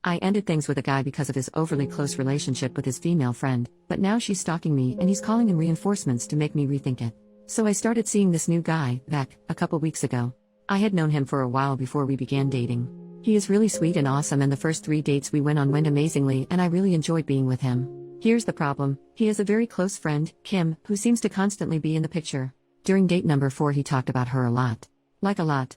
I ended things with a guy because of his overly close relationship with his female friend, but now she's stalking me and he's calling in reinforcements to make me rethink it. So I started seeing this new guy, Beck, a couple weeks ago. I had known him for a while before we began dating. He is really sweet and awesome, and the first 3 dates we went on went amazingly, and I really enjoyed being with him. Here's the problem: he has a very close friend, Kim, who seems to constantly be in the picture. During date number 4 he talked about her a lot. Like a lot.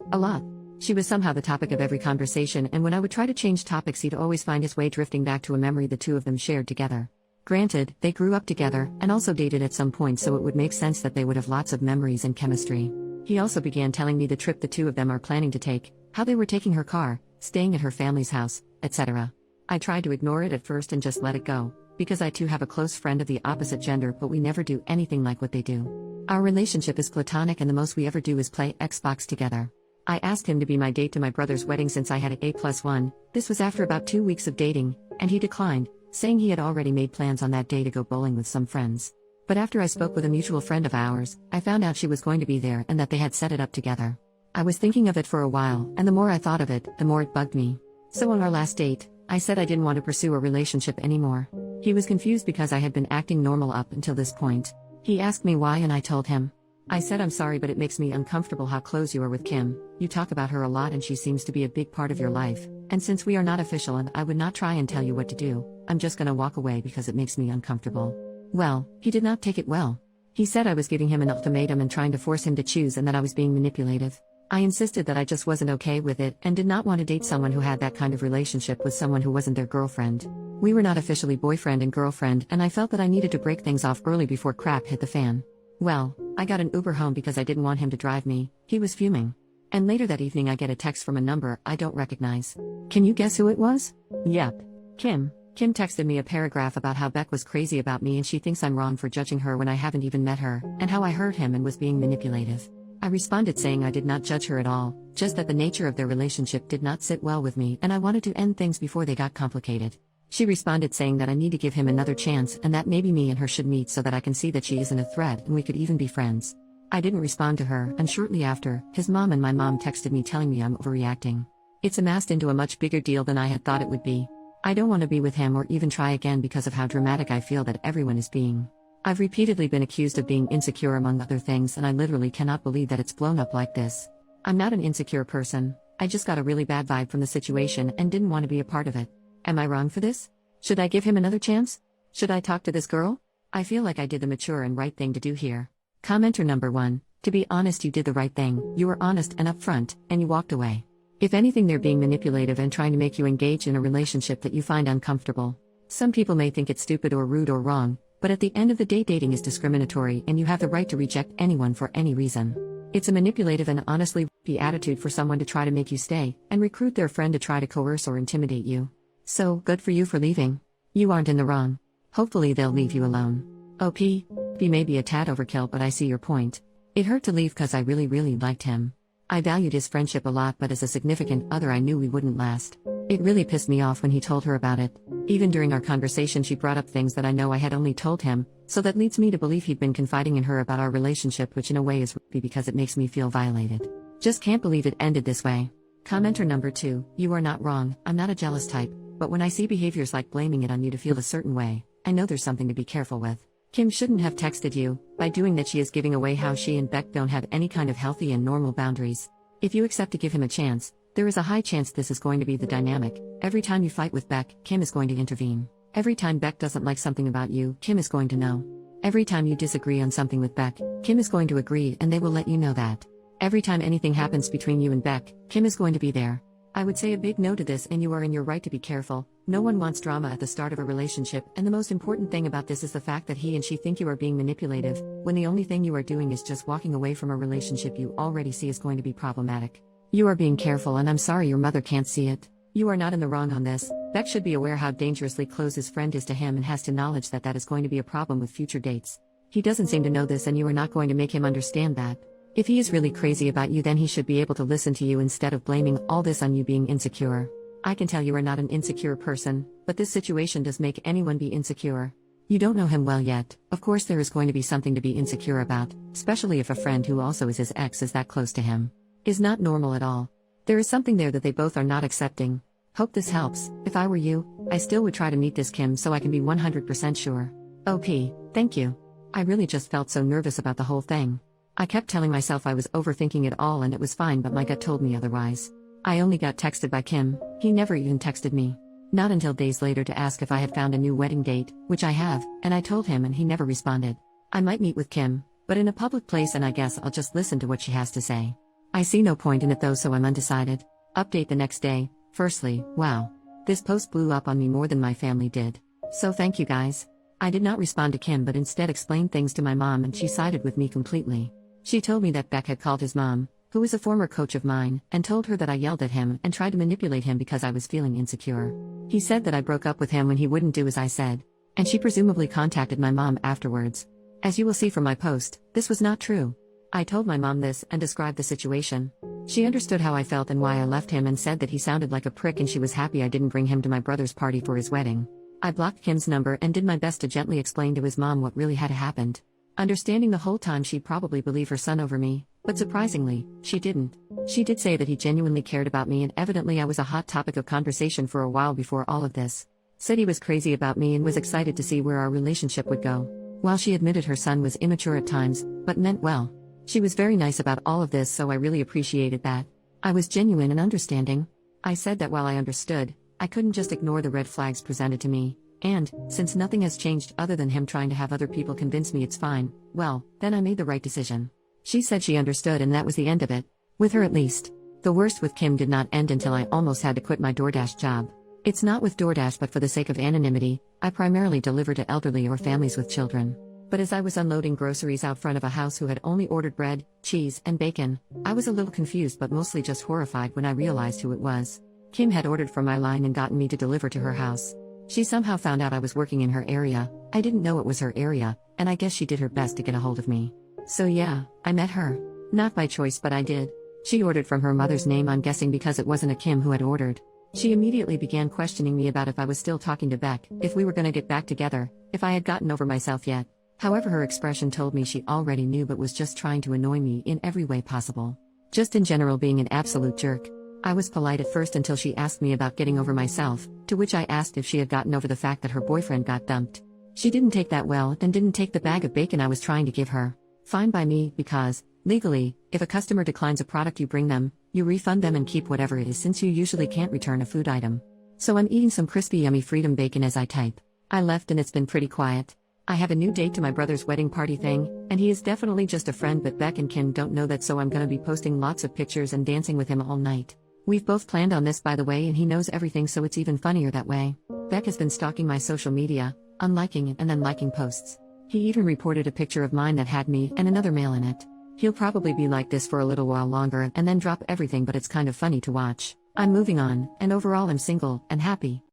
She was somehow the topic of every conversation, and when I would try to change topics he'd always find his way drifting back to a memory the two of them shared together. Granted, they grew up together, and also dated at some point, so it would make sense that they would have lots of memories and chemistry. He also began telling me the trip the two of them are planning to take, how they were taking her car, staying at her family's house, etc. I tried to ignore it at first and just let it go, because I too have a close friend of the opposite gender, but we never do anything like what they do. Our relationship is platonic, and the most we ever do is play Xbox together. I asked him to be my date to my brother's wedding since I had an A+1. This was after about 2 weeks of dating, and he declined, saying he had already made plans on that day to go bowling with some friends. But after I spoke with a mutual friend of ours, I found out she was going to be there and that they had set it up together. I was thinking of it for a while, and the more I thought of it, the more it bugged me. So on our last date, I said I didn't want to pursue a relationship anymore. He was confused because I had been acting normal up until this point. He asked me why, and I told him. I said, I'm sorry, but it makes me uncomfortable how close you are with Kim. You talk about her a lot and she seems to be a big part of your life. And since we are not official and I would not try and tell you what to do, I'm just gonna walk away because it makes me uncomfortable. Well, he did not take it well. He said I was giving him an ultimatum and trying to force him to choose, and that I was being manipulative. I insisted that I just wasn't okay with it and did not want to date someone who had that kind of relationship with someone who wasn't their girlfriend. We were not officially boyfriend and girlfriend, and I felt that I needed to break things off early before crap hit the fan. Well, I got an Uber home because I didn't want him to drive me. He was fuming. And later that evening I get a text from a number I don't recognize. Can you guess who it was? Yep. Kim. Kim texted me a paragraph about how Beck was crazy about me and she thinks I'm wrong for judging her when I haven't even met her, and how I hurt him and was being manipulative. I responded saying I did not judge her at all, just that the nature of their relationship did not sit well with me and I wanted to end things before they got complicated. She responded saying that I need to give him another chance and that maybe me and her should meet so that I can see that she isn't a threat and we could even be friends. I didn't respond to her, and shortly after, his mom and my mom texted me telling me I'm overreacting. It's amassed into a much bigger deal than I had thought it would be. I don't want to be with him or even try again because of how dramatic I feel that everyone is being. I've repeatedly been accused of being insecure among other things, and I literally cannot believe that it's blown up like this. I'm not an insecure person. I just got a really bad vibe from the situation and didn't want to be a part of it. Am I wrong for this? Should I give him another chance? Should I talk to this girl? I feel like I did the mature and right thing to do here. Commenter number 1. To be honest, you did the right thing. You were honest and upfront, and you walked away. If anything, they're being manipulative and trying to make you engage in a relationship that you find uncomfortable. Some people may think it's stupid or rude or wrong, but at the end of the day, dating is discriminatory and you have the right to reject anyone for any reason. It's a manipulative and honestly the attitude for someone to try to make you stay and recruit their friend to try to coerce or intimidate you. So, good for you for leaving. You aren't in the wrong. Hopefully they'll leave you alone. OP. B may be a tad overkill, but I see your point. It hurt to leave cause I really liked him. I valued his friendship a lot, but as a significant other I knew we wouldn't last. It really pissed me off when he told her about it. Even during our conversation she brought up things that I know I had only told him, so that leads me to believe he'd been confiding in her about our relationship, which in a way is risky because it makes me feel violated. Just can't believe it ended this way. Commenter number 2, you are not wrong, I'm not a jealous type, but when I see behaviors like blaming it on you to feel a certain way, I know there's something to be careful with. Kim shouldn't have texted you. By doing that she is giving away how she and Beck don't have any kind of healthy and normal boundaries. If you accept to give him a chance, there is a high chance this is going to be the dynamic. Every time you fight with Beck, Kim is going to intervene. Every time Beck doesn't like something about you, Kim is going to know. Every time you disagree on something with Beck, Kim is going to agree and they will let you know that. Every time anything happens between you and Beck, Kim is going to be there. I would say a big no to this, and you are in your right to be careful. No one wants drama at the start of a relationship, and the most important thing about this is the fact that he and she think you are being manipulative, when the only thing you are doing is just walking away from a relationship you already see is going to be problematic. You are being careful, and I'm sorry your mother can't see it. You are not in the wrong on this. Beck should be aware how dangerously close his friend is to him and has to acknowledge that that is going to be a problem with future dates. He doesn't seem to know this, and you are not going to make him understand that. If he is really crazy about you, then he should be able to listen to you instead of blaming all this on you being insecure. I can tell you are not an insecure person, but this situation does make anyone be insecure. You don't know him well yet. Of course there is going to be something to be insecure about, especially if a friend who also is his ex is that close to him. Is not normal at all. There is something there that they both are not accepting. Hope this helps. If I were you, I still would try to meet this Kim so I can be 100% sure. OP, thank you. I really just felt so nervous about the whole thing. I kept telling myself I was overthinking it all and it was fine, but my gut told me otherwise. I only got texted by Kim, he never even texted me. Not until days later to ask if I had found a new wedding date, which I have, and I told him and he never responded. I might meet with Kim, but in a public place, and I guess I'll just listen to what she has to say. I see no point in it though, so I'm undecided. Update the next day. Firstly, wow. This post blew up on me more than my family did. So thank you guys. I did not respond to Kim but instead explained things to my mom and she sided with me completely. She told me that Beck had called his mom, who is a former coach of mine, and told her that I yelled at him and tried to manipulate him because I was feeling insecure. He said that I broke up with him when he wouldn't do as I said. And she presumably contacted my mom afterwards. As you will see from my post, this was not true. I told my mom this and described the situation. She understood how I felt and why I left him and said that he sounded like a prick and she was happy I didn't bring him to my brother's party for his wedding. I blocked Kim's number and did my best to gently explain to his mom what really had happened. Understanding the whole time she'd probably believe her son over me, but surprisingly, she didn't. She did say that he genuinely cared about me and evidently I was a hot topic of conversation for a while before all of this. Said he was crazy about me and was excited to see where our relationship would go. While she admitted her son was immature at times, but meant well. She was very nice about all of this, so I really appreciated that. I was genuine and understanding. I said that while I understood, I couldn't just ignore the red flags presented to me. And, since nothing has changed other than him trying to have other people convince me it's fine, well, then I made the right decision. She said she understood and that was the end of it. With her at least. The worst with Kim did not end until I almost had to quit my DoorDash job. It's not with DoorDash, but for the sake of anonymity, I primarily deliver to elderly or families with children. But as I was unloading groceries out front of a house who had only ordered bread, cheese, and bacon, I was a little confused but mostly just horrified when I realized who it was. Kim had ordered from my line and gotten me to deliver to her house. She somehow found out I was working in her area. I didn't know it was her area, and I guess she did her best to get a hold of me. So yeah, I met her. Not by choice, but I did. She ordered from her mother's name, I'm guessing because it wasn't a Kim who had ordered. She immediately began questioning me about if I was still talking to Beck, if we were gonna get back together, if I had gotten over myself yet. However, her expression told me she already knew but was just trying to annoy me in every way possible. Just in general being an absolute jerk. I was polite at first until she asked me about getting over myself, to which I asked if she had gotten over the fact that her boyfriend got dumped. She didn't take that well and didn't take the bag of bacon I was trying to give her. Fine by me, because, legally, if a customer declines a product you bring them, you refund them and keep whatever it is since you usually can't return a food item. So I'm eating some crispy yummy Freedom bacon as I type. I left and it's been pretty quiet. I have a new date to my brother's wedding party thing, and he is definitely just a friend, but Beck and Kim don't know that, so I'm gonna be posting lots of pictures and dancing with him all night. We've both planned on this, by the way, and he knows everything, so it's even funnier that way. Beck has been stalking my social media, unliking it and then liking posts. He even reported a picture of mine that had me and another male in it. He'll probably be like this for a little while longer and then drop everything, but it's kind of funny to watch. I'm moving on, and overall I'm single and happy.